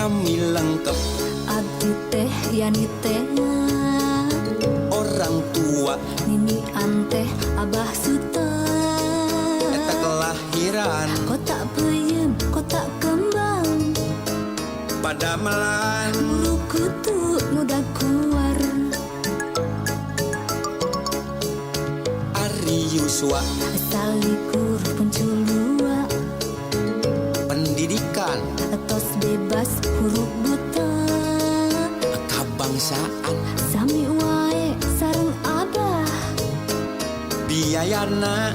rami lengkap. Abdi teh yani teh Orang tua nini anteh abah suta. eta kelahiran Kotak peyem kotak kembang pada melan. bulu kutu muda keluar. Ari Yuswa Salikur penculua pendidikan tos bebas huruf buta. kebangsaan Sami wae sareng abah biayana